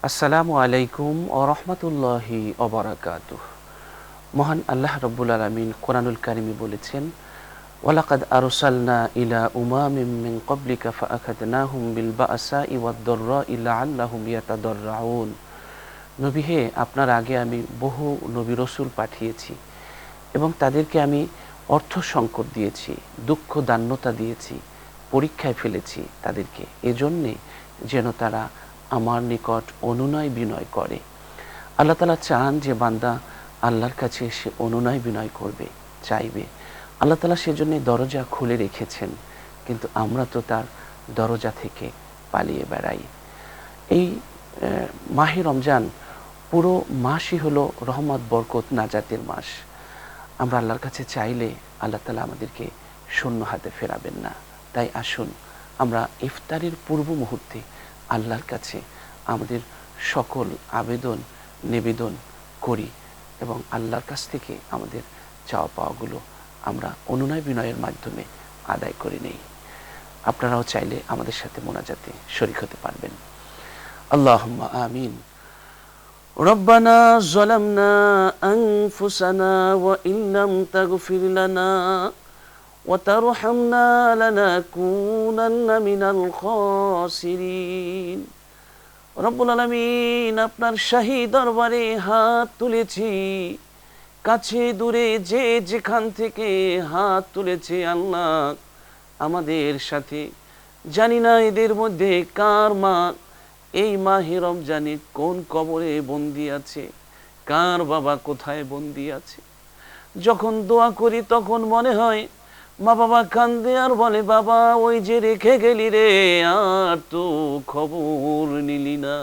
আসসালামু আলাইকুম ওয়া রাহমাতুল্লাহি ওয়া বারাকাতুহু। মহান আল্লাহ রাব্বুল আলামিন কোরআনুল কারীমে বলেছেন, ওয়ালাকাদ আরসালনা ইলা উমামিন মিন ক্বাবলিকা ফাআখাযনাহুম বিল বাসাই ওয়াদ দাররাই লাআল্লাহুম ইয়াতাদাররাউন। নবী হে, আপনার আগে আমি বহু নবী রাসূল পাঠিয়েছি এবং তাদেরকে আমি অর্থ সংকট দিয়েছি, দুঃখ দান্যতা দিয়েছি, পরীক্ষায় ফেলেছি তাদেরকে, এজন্যে যেন তারা আমার নিকট অনুনয় বিনয় করে। আল্লাহ তাআলা চান যে বান্দা আল্লাহর কাছে এসে অনুনয় বিনয় করবে, চাইবে। আল্লাহ তাআলা সেজন্য দরজা খুলে রেখেছেন, কিন্তু আমরা তো তার দরজা থেকে পালিয়ে বেড়াই। এই মাহে রমজান পুরো মাসই হলো রহমত, বরকত, নাজাতের মাস। আমরা আল্লাহর কাছে চাইলে আল্লাহ তাআলা আমাদেরকে শূন্য হাতে ফেরাবেন না। তাই আসুন আমরা ইফতারের পূর্ব মুহূর্তে আল্লাহর কাছে আমাদের সকল আবেদন নিবেদন করি এবং আল্লাহর কাছ থেকে আমাদের চাওয়া পাওয়াগুলো আমরা অনুনয় বিনয়ের মাধ্যমে আদায় করে নেই। আপনারাও চাইলে আমাদের সাথে মোনাজাতে শরীক হতে পারবেন। আল্লাহুম্মা আমিন। রব্বানা যালামনা আনফুসানা ওয়া ইল্লাম তাগফির লানা ওয়া তারহামনা লানাকুনান্না মিনাল খাসিরিন। রব্বুল আলামিন, আপনার শাহী দরবারে হাত তুলেছি, কাছে দূরে যে যেখান থেকে হাত তুলেছে আল্লাহ আমাদের সাথে, জানি না এদের মধ্যে কার মা এই মাহে রমজানে কোন কবরে বন্দি আছে, কার বাবা কোথায় বন্দি আছে। যখন দোয়া করি তখন মনে হয় মা বাবা কান্দে আর বলে, বাবা ওই যে রেখে গেলি রে, আর তো খবর নিলি না।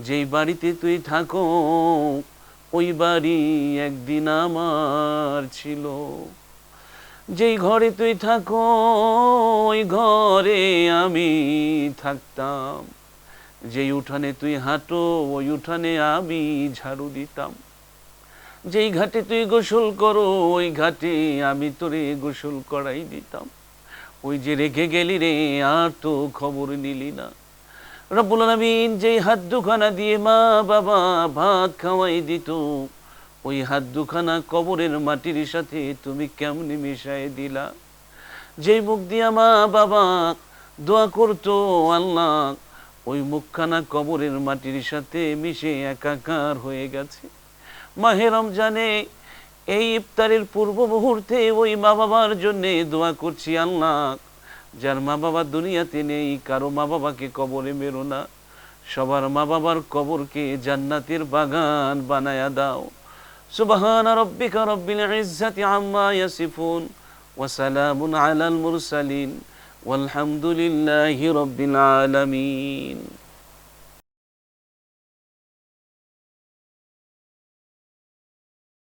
যেই বাড়িতে তুই থাকো ওই বাড়ি একদিন আমার ছিল, যেই ঘরে তুই থাকো ওই ঘরে আমি থাকতাম, যেই উঠানে তুই হাঁটো ওই উঠানে আমি ঝাড়ু দিতাম, যেই ঘাটে তুই গোসল করো ওই ঘাটে আমি তোরে গোসল করাই দিতাম। ওই যে রেখে গেলি রে, আর তো খবর নিলি না। রব্বুল আলামিন যেই হাত দুখানা দিয়ে মা বাবা ভাত খাওয়াই দিত, ওই হাত দুখানা কবরের মাটির সাথে তুমি কেমনে মিশাই দিলা। যেই মুখ দিয়া মা বাবা দোয়া করতো আল্লাহ, ওই মুখখানা কবরের মাটির সাথে মিশে একাকার হয়ে গেছে। মাহে রমজানে এই ইফতারের পূর্ব মুহূর্তে ওই মা বাবার জন্য দোয়া করছি আল্লাহ, যার মা বাবা দুনিয়াতে নেই, কারো মা বাবাকে কবরে মেরো না, সবার মা বাবার কবরকে জান্নাতের বাগান বানায়া দাও। সুবহানা রাব্বিকা রাব্বিল ইজ্জাতি আম্মা ইয়াসিফুন ওয়া সালামুন আলাল মুরসালিন ওয়ালহামদুলিল্লাহি রাব্বিল আলামিন।